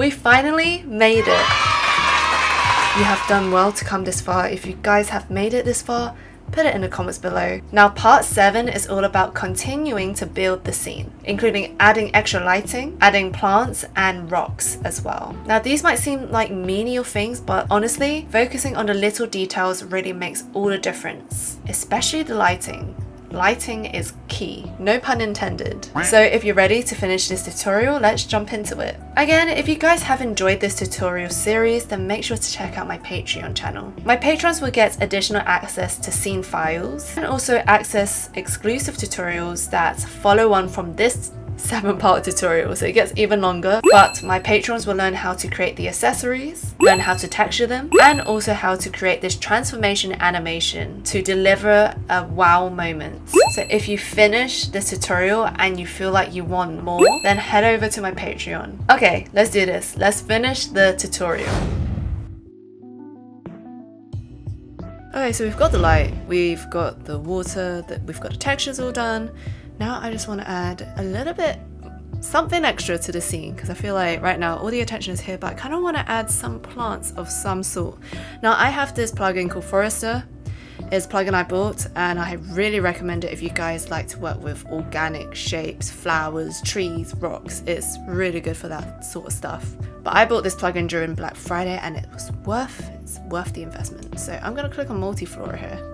We finally made it. You have done well to come this far. If you guys have made it this far, put it in the comments below. Now part 7 is all about continuing to build the scene, including adding extra lighting, adding plants and rocks as well. Now these might seem like menial things, but honestly, focusing on the little details really makes all the difference, especially the lighting. Lighting is key, no pun intended. So if you're ready to finish this tutorial, let's jump into it. Again, if you guys have enjoyed this tutorial series, then make sure to check out my Patreon channel. My patrons will get additional access to scene files and also access exclusive tutorials that follow on from this 7-part tutorial, so it gets even longer. But my patrons will learn how to create the accessories, learn how to texture them, and also how to create this transformation animation to deliver a wow moment. So if you finish this tutorial and you feel like you want more, then head over to my Patreon. Okay, let's do this. Let's finish the tutorial. Okay, so we've got the light, we've got the water, we've got the textures all done. Now I just want to add a little bit, something extra to the scene, because I feel like right now all the attention is here, but I kind of want to add some plants of some sort. Now I have this plugin called Forrester. It's a plugin I bought and I really recommend it if you guys like to work with organic shapes, flowers, trees, rocks. It's really good for that sort of stuff. But I bought this plugin during Black Friday and it's worth the investment. So I'm going to click on multi-flora here.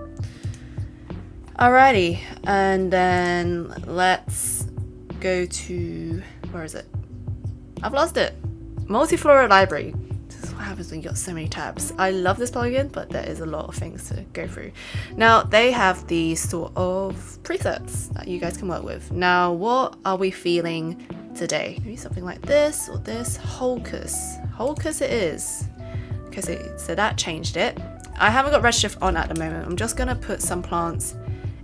Alrighty, and then let's go to, where is it? I've lost it. Multiflora library. This is what happens when you got so many tabs. I love this plugin, but there is a lot of things to go through. Now they have these sort of presets that you guys can work with. Now what are we feeling today? Maybe something like this or this. Holcus it is. Okay, so that changed it. I haven't got Redshift on at the moment. I'm just gonna put some plants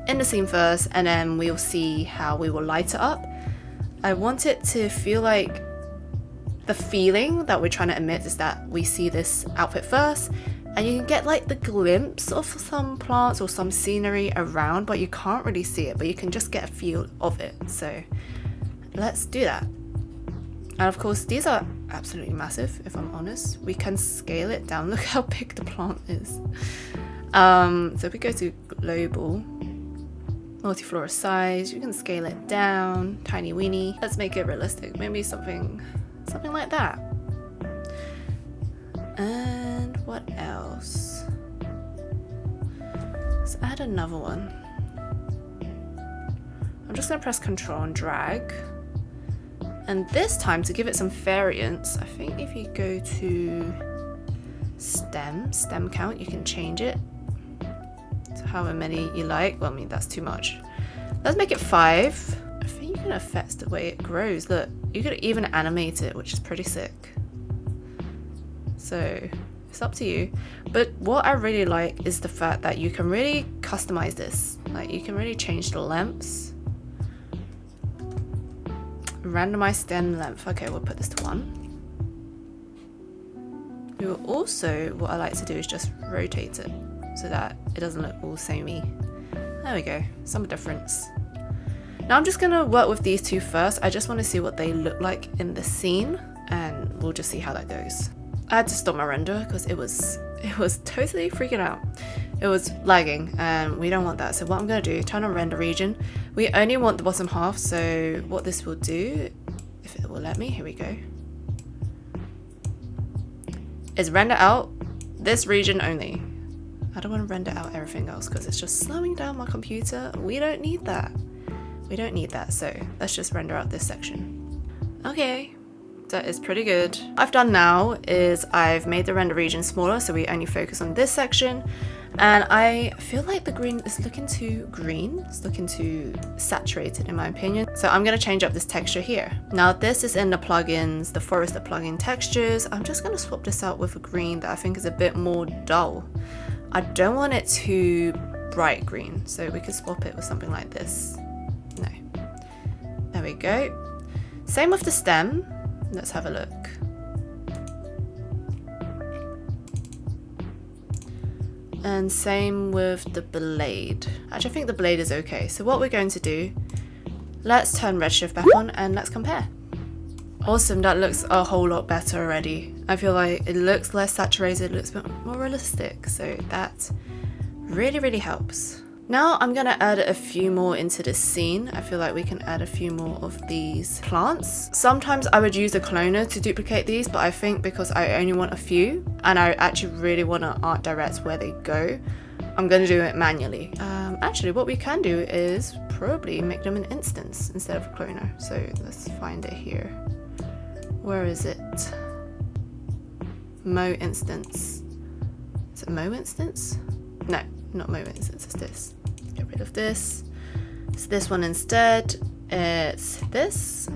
in the scene first and then we'll see how we will light it up. I want it to feel like the feeling that we're trying to emit is that we see this outfit first and you can get like the glimpse of some plants or some scenery around, but you can't really see it, but you can just get a feel of it. So let's do that. And of course these are absolutely massive, if I'm honest. We can scale it down. Look how big the plant is. So if we go to global, multiflora size, you can scale it down, tiny weeny. Let's make it realistic, maybe something like that. And what else? Let's add another one. I'm just gonna press Control and drag. And this time, to give it some variance, I think if you go to stem count, you can change it to however many you like. Well, I mean, that's too much. Let's make it 5. I think you can affect the way it grows. Look, you could even animate it, which is pretty sick. So it's up to you. But what I really like is the fact that you can really customize this. Like you can really change the lengths. Randomize stem length. Okay, we'll put this to 1. We will also, what I like to do is just rotate it so that it doesn't look all samey. There we go, some difference. Now I'm just gonna work with these two first. I just want to see what they look like in the scene and we'll just see how that goes. I had to stop my render because it was totally freaking out. It was lagging and we don't want that. So what I'm gonna do, turn on render region. We only want the bottom half, so what this will do, if it will let me, here we go, is render out this region only. I don't want to render out everything else because it's just slowing down my computer. We don't need that. We don't need that, so let's just render out this section. Okay, that is pretty good. What I've done now is I've made the render region smaller so we only focus on this section, and I feel like the green is looking too green. It's looking too saturated in my opinion. So I'm going to change up this texture here. Now this is in the plugins, the Forrester plugin textures. I'm just going to swap this out with a green that I think is a bit more dull. I don't want it too bright green, so we could swap it with something like this. No. There we go. Same with the stem. Let's have a look. And same with the blade. Actually, I think the blade is okay. So what we're going to do, let's turn Redshift back on and let's compare. Awesome, that looks a whole lot better already. I feel like it looks less saturated, it looks a bit more realistic, so that really, really helps. Now I'm gonna add a few more into this scene. I feel like we can add a few more of these plants. Sometimes I would use a cloner to duplicate these, but I think because I only want a few and I actually really want to art direct where they go, I'm gonna do it manually. Actually, what we can do is probably make them an instance instead of a cloner. So let's find it here. Where is it? Mo instance. Is it Mo instance? No, not Mo instance, it's this. Get rid of this. It's this one instead. It's this.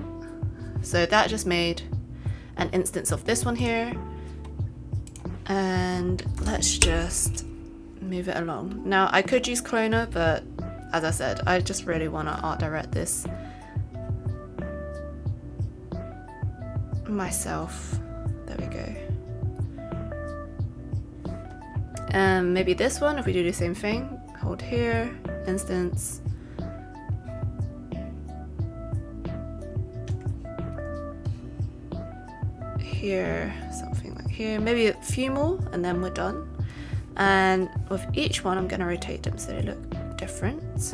So that just made an instance of this one here. And let's just move it along. Now I could use cloner, but as I said, I just really want to art direct this myself. There we go. And maybe this one, if we do the same thing, hold here, instance. Here, something like here, maybe a few more, and then we're done. And with each one, I'm going to rotate them so they look different.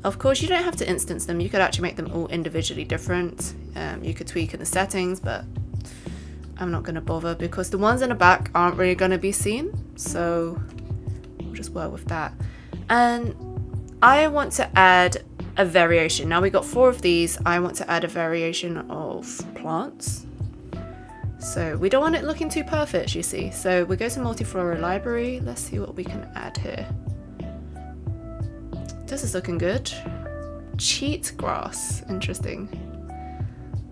Of course, you don't have to instance them. You could actually make them all individually different. You could tweak in the settings, but I'm not going to bother because the ones in the back aren't really going to be seen. So we'll just work with that. And I want to add a variation. Now we got 4 of these. I want to add a variation of plants. So we don't want it looking too perfect, you see. So we go to multi-flora library. Let's see what we can add here. This is looking good. Cheat grass, interesting.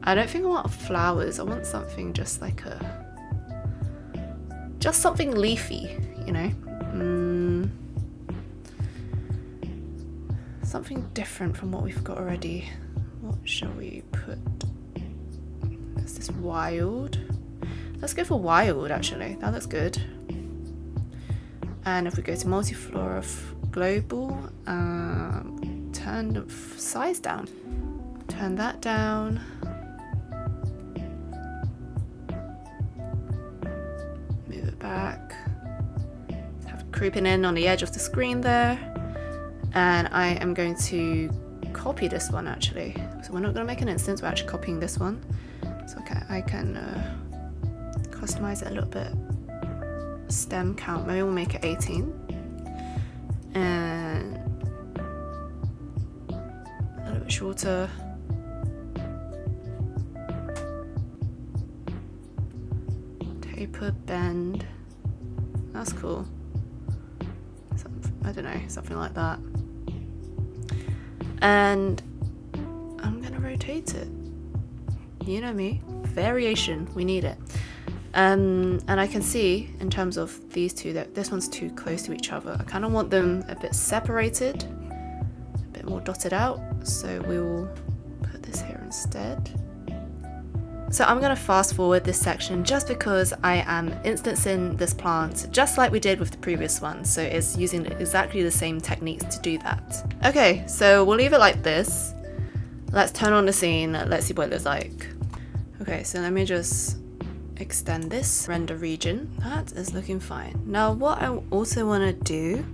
I don't think I want flowers. I want something just like just something leafy, you know. Something different from what we've got already. What shall we put? Is this wild? Let's go for wild, actually. That looks good. And if we go to multi-flora global, turn the size down. Turn that down. Move it back. Have it creeping in on the edge of the screen there. And I am going to copy this one actually. So we're not going to make an instance, we're actually copying this one. So okay, I can customize it a little bit. Stem count, maybe we'll make it 18. And a little bit shorter. Taper, bend. That's cool. I don't know, something like that. And I'm gonna rotate it. You know me, variation, we need it. And I can see in terms of these two that this one's too close to each other. I kind of want them a bit separated, a bit more dotted out. So we will put this here instead. So I'm going to fast forward this section just because I am instancing this plant just like we did with the previous one. So it's using exactly the same techniques to do that. Okay, so we'll leave it like this. Let's turn on the scene. Let's see what it looks like. Okay, so let me just extend this render region. That is looking fine. Now what I also want to do,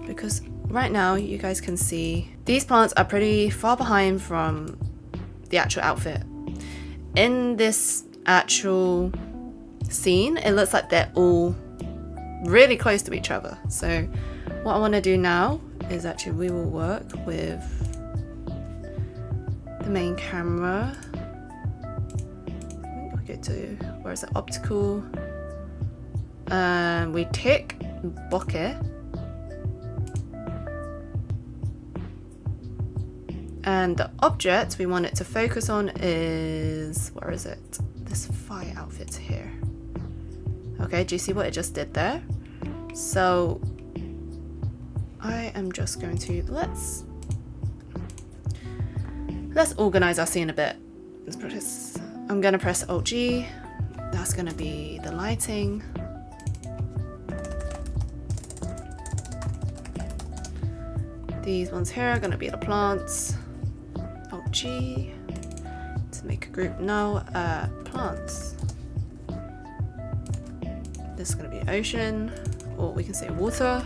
because right now you guys can see these plants are pretty far behind from the actual outfit. In this actual scene, it looks like they're all really close to each other. So what I want to do now is actually we will work with the main camera. We go to, where is it, optical. We tick Bokeh. And the object we want it to focus on is, where is it? This fire outfit here. Okay, do you see what it just did there? So I am just going to, let's organize our scene a bit. I'm gonna press Alt G. That's gonna be the lighting. These ones here are gonna be the plants. Alt G to make a group. Now plants. This is going to be ocean, or we can say water.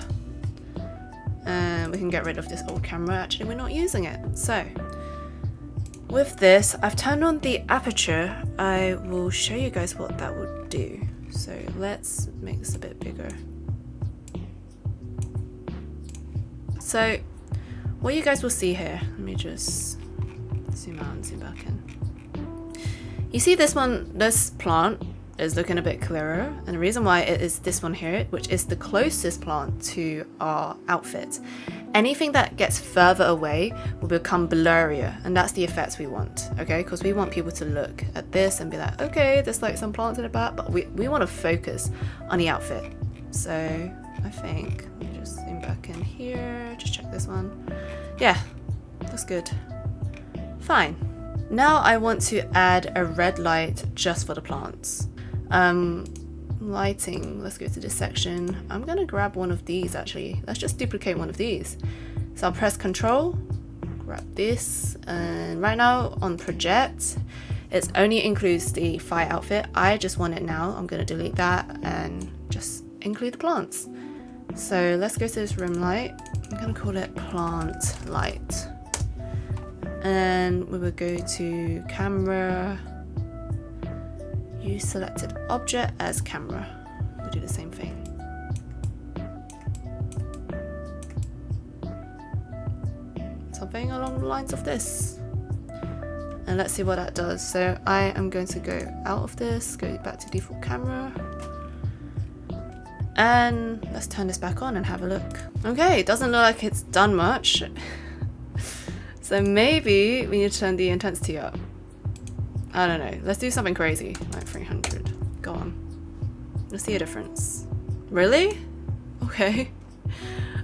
And we can get rid of this old camera. Actually, we're not using it. So with this, I've turned on the aperture. I will show you guys what that would do. So let's make this a bit bigger. So what you guys will see here, let me just zoom out and zoom back in. You see this one, this plant is looking a bit clearer, and the reason why it is this one here, which is the closest plant to our outfit. Anything that gets further away will become blurrier, and that's the effect we want, okay? Because we want people to look at this and be like, okay, there's like some plants in the back, but we want to focus on the outfit. So I think, let me just zoom back in here, just check this one. Yeah, that's good. Fine. Now I want to add a red light just for the plants. Lighting, let's go to this section. I'm gonna grab one of these actually. Let's just duplicate one of these. So I'll press Control, grab this, and right now on project, it only includes the fire outfit. I just want it now. I'm gonna delete that and just include the plants. So let's go to this room light. I'm gonna call it plant light. And we will go to camera, use selected object as camera. We'll do the same thing. Something along the lines of this. And let's see what that does. So I am going to go out of this, go back to default camera. And let's turn this back on and have a look. Okay, it doesn't look like it's done much. So maybe we need to turn the intensity up. I don't know. Let's do something crazy, like 300. Go on. Let's see a difference. Really? Okay.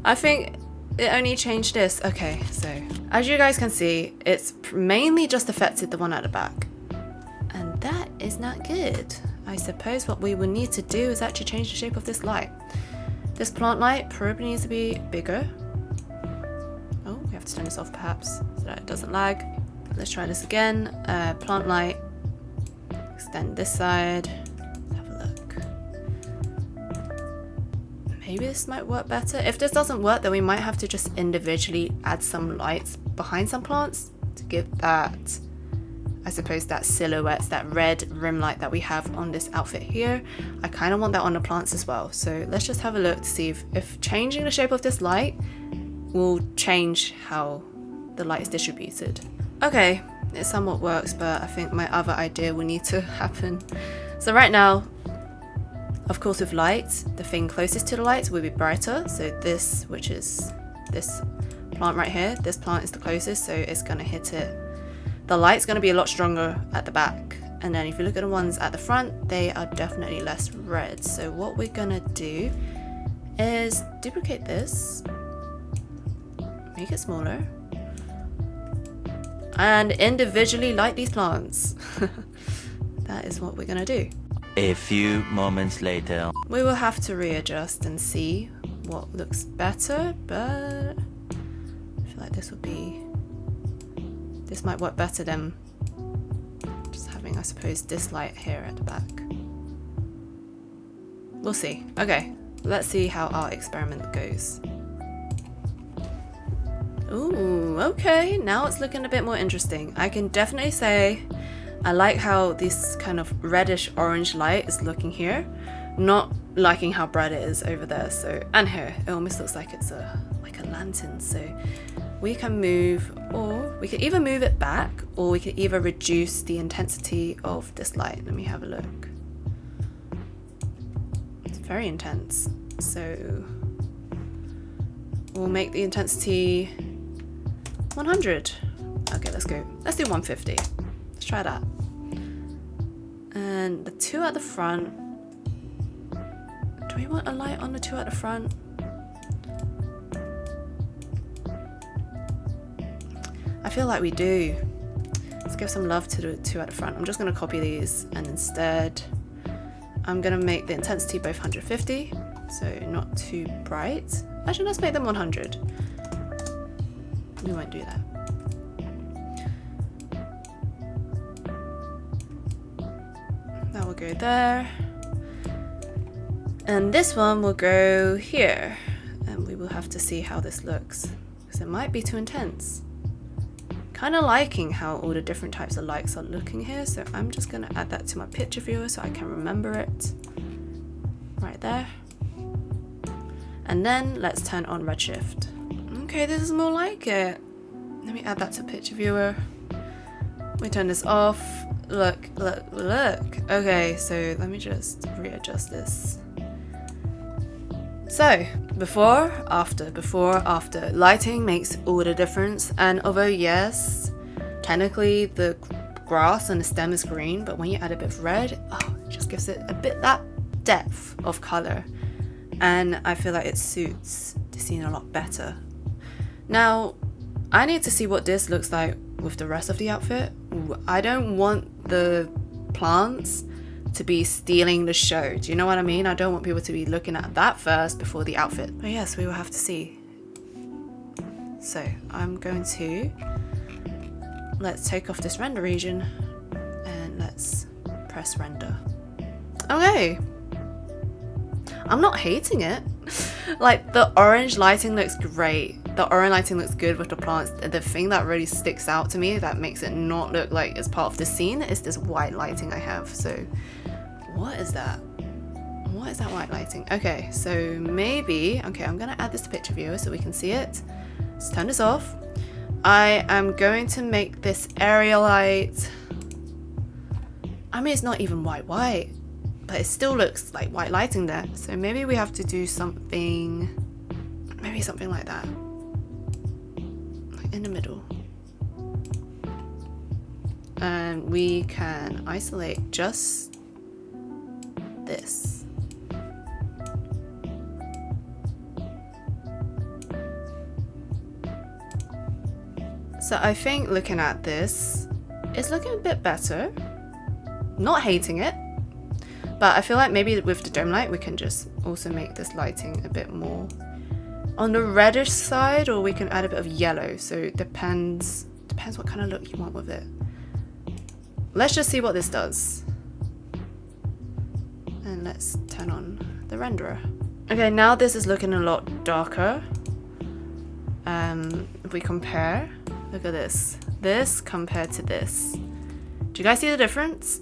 I think it only changed this. Okay, so as you guys can see, it's mainly just affected the one at the back. And that is not good. I suppose what we will need to do is actually change the shape of this light. This plant light probably needs to be bigger. Oh, we have to turn this off perhaps so that it doesn't lag. Let's try this again. Plant light. Extend this side. Let's have a look. Maybe this might work better. If this doesn't work, then we might have to just individually add some lights behind some plants to give that, I suppose, that silhouette, that red rim light that we have on this outfit here. I kind of want that on the plants as well. So let's just have a look to see if changing the shape of this light will change how the light is distributed. Okay, it somewhat works, but I think my other idea will need to happen. So right now, of course with light, the thing closest to the lights will be brighter. So this, which is this plant right here, this plant is the closest, so it's going to hit it. The light's going to be a lot stronger at the back. And then if you look at the ones at the front, they are definitely less red. So what we're going to do is duplicate this, make it smaller, and individually light these plants. That is what we're gonna do. A few moments later. We will have to readjust and see what looks better, but I feel like this might work better than just having, I suppose, this light here at the back. We'll see. Okay, let's see how our experiment goes. Ooh, okay, now it's looking a bit more interesting. I can definitely say I like how this kind of reddish orange light is looking here, not liking how bright it is over there. So, and here, it almost looks like it's like a lantern. So we can move, or we could either move it back, or we could either reduce the intensity of this light. Let me have a look. It's very intense. So we'll make the intensity 100. Okay, let's go. Let's do 150. Let's try that. And the two at the front. Do we want a light on the two at the front? I feel like we do. Let's give some love to the two at the front. I'm just going to copy these, and instead I'm going to make the intensity both 150, so not too bright. Actually, let's make them 100. We won't do that. That will go there. And this one will go here. And we will have to see how this looks, because it might be too intense. Kind of liking how all the different types of lights are looking here, so I'm just going to add that to my picture viewer so I can remember it. Right there. And then let's turn on Redshift. Okay, this is more like it. Let me add that to picture viewer. We turn this off. Look, look, look. Okay, so let me just readjust this. So, before, after. Lighting makes all the difference. And although yes, technically the grass and the stem is green, but when you add a bit of red, oh, it just gives it a bit that depth of color. And I feel like it suits the scene a lot better. Now, I need to see what this looks like with the rest of the outfit. I don't want the plants to be stealing the show. Do you know what I mean? I don't want people to be looking at that first before the outfit. But yes, we will have to see. So I'm going to, let's take off this render region and let's press render. Okay. I'm not hating it. Like, the orange lighting looks great. The orange lighting looks good with the plants. The thing that really sticks out to me that makes it not look like it's part of the scene is this white lighting I have. So what is that? What is that white lighting? Okay, so maybe, okay, I'm gonna add this to picture viewer so we can see it. Let's turn this off. I am going to make this area light. I mean, it's not even white, but it still looks like white lighting there. So maybe we have to do something, maybe something like that. Like in the middle. And we can isolate just this. So I think looking at this, it's looking a bit better. Not hating it. But I feel like maybe with the dome light, we can just also make this lighting a bit more on the reddish side, or we can add a bit of yellow. So it depends what kind of look you want with it. Let's just see what this does. And let's turn on the renderer. Okay, now this is looking a lot darker. If we compare, look at this. This compared to this. Do you guys see the difference?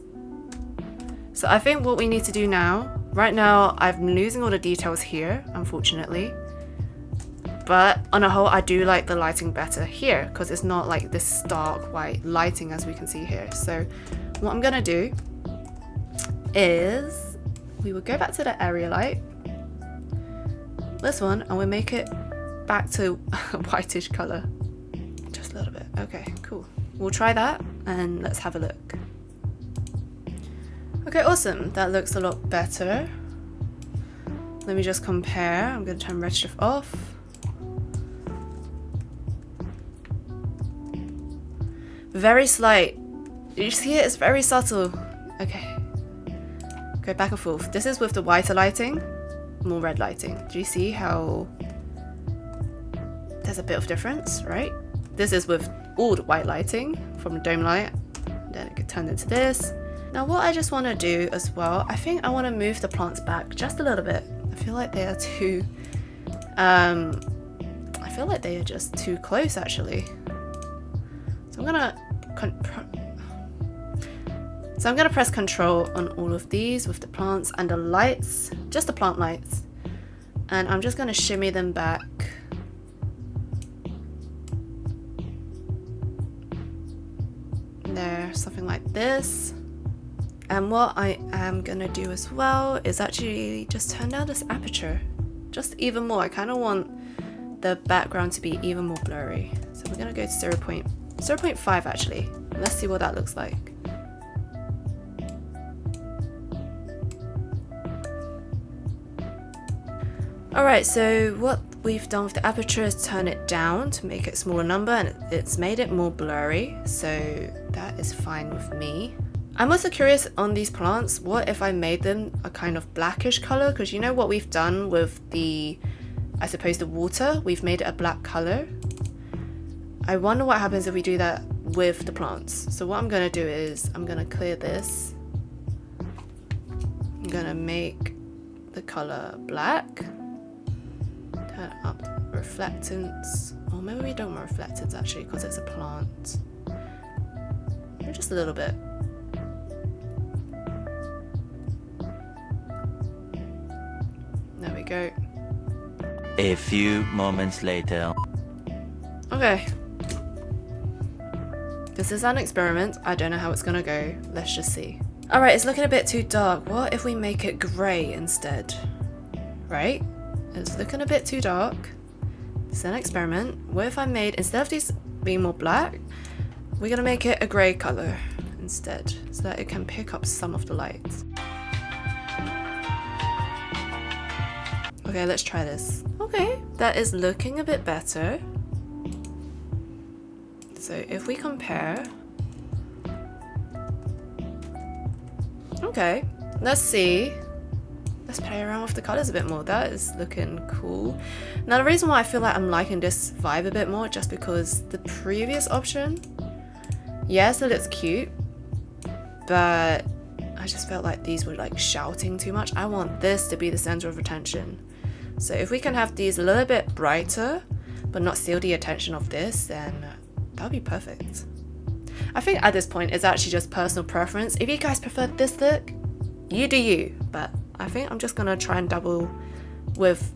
So I think what we need to do now, right now I'm losing all the details here, unfortunately. But on a whole, I do like the lighting better here because it's not like this stark white lighting as we can see here. So what I'm gonna do is we will go back to the area light, this one, and we'll make it back to a whitish color. Just a little bit. Okay, cool. We'll try that and let's have a look. Okay, awesome. That looks a lot better. Let me just compare. I'm going to turn Redshift off. Very slight. Did you see it? It's very subtle. Okay. Go back and forth. This is with the whiter lighting, more red lighting. Do you see how there's a bit of difference, right? This is with all the white lighting from the dome light. Then it get turned into this. Now what I just want to do as well, I think I want to move the plants back just a little bit. I feel like they are too, I feel like they are just too close actually. So I'm gonna press Control on all of these with the plants and the lights, just the plant lights. And I'm just gonna shimmy them back. There, something like this. And what I am gonna do as well is actually just turn down this aperture just even more. I kind of want the background to be even more blurry. So we're gonna go to 0.5 actually. Let's see what that looks like. Alright, so what we've done with the aperture is turn it down to make it a smaller number, and it's made it more blurry, so that is fine with me. I'm also curious on these plants, what if I made them a kind of blackish color? Because you know what we've done with the, I suppose the water, we've made it a black color. I wonder what happens if we do that with the plants. So what I'm going to do is I'm going to clear this I'm gonna make the color black. Turn up reflectance. Or maybe we don't want reflectance actually because it's a plant. Maybe just a little bit. There we go. A few moments later. Okay. This is an experiment. I don't know how it's gonna go. Let's just see. Alright, it's looking a bit too dark. What if we make it grey instead? Right? It's looking a bit too dark. It's an experiment. What if I made, instead of these being more black, we're gonna make it a grey colour instead, so that it can pick up some of the light. Okay, let's try this. Okay, that is looking a bit better. So if we compare, okay, let's see. Let's play around with the colors a bit more. That is looking cool. Now the reason why I feel like I'm liking this vibe a bit more, just because the previous option, yes, it looks cute, but I just felt like these were like shouting too much. I want this to be the center of attention. So if we can have these a little bit brighter, but not steal the attention of this, then that would be perfect. I think at this point it's actually just personal preference. If you guys prefer this look, you do you, but I think I'm just gonna try and dabble with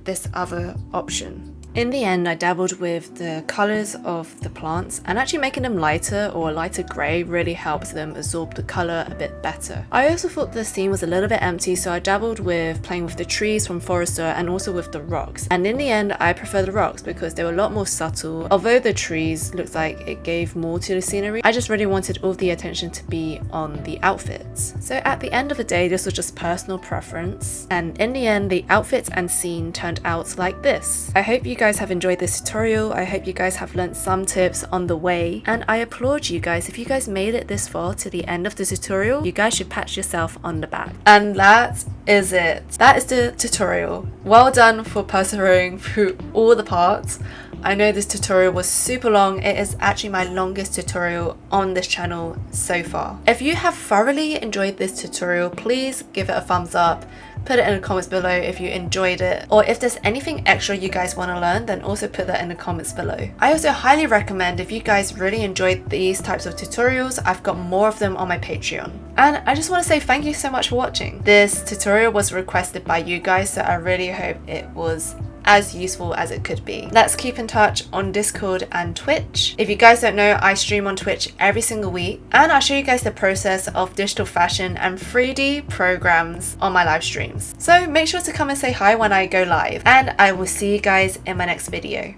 this other option. In the end, I dabbled with the colors of the plants, and actually making them lighter or a lighter grey really helps them absorb the color a bit better. I also thought the scene was a little bit empty, so I dabbled with playing with the trees from Forrester and also with the rocks. And in the end, I prefer the rocks because they were a lot more subtle. Although the trees looked like it gave more to the scenery, I just really wanted all the attention to be on the outfits. So at the end of the day, this was just personal preference. And in the end, the outfits and scene turned out like this. I hope you guys have enjoyed this tutorial. I hope you guys have learned some tips on the way, and I applaud you guys. If you guys made it this far to the end of the tutorial, you guys should pat yourself on the back. And that is it. That is the tutorial. Well done for persevering through all the parts. I know this tutorial was super long. It is actually my longest tutorial on this channel so far. If you have thoroughly enjoyed this tutorial, please give it a thumbs up. Put it in the comments below if you enjoyed it, or if there's anything extra you guys want to learn, then also put that in the comments below. I also highly recommend, if you guys really enjoyed these types of tutorials, I've got more of them on my Patreon. And I just want to say thank you so much for watching. This tutorial was requested by you guys, so I really hope it was as useful as it could be. Let's keep in touch on Discord and Twitch. If you guys don't know, I stream on Twitch every single week, and I'll show you guys the process of digital fashion and 3D programs on my live streams. So make sure to come and say hi when I go live, and I will see you guys in my next video.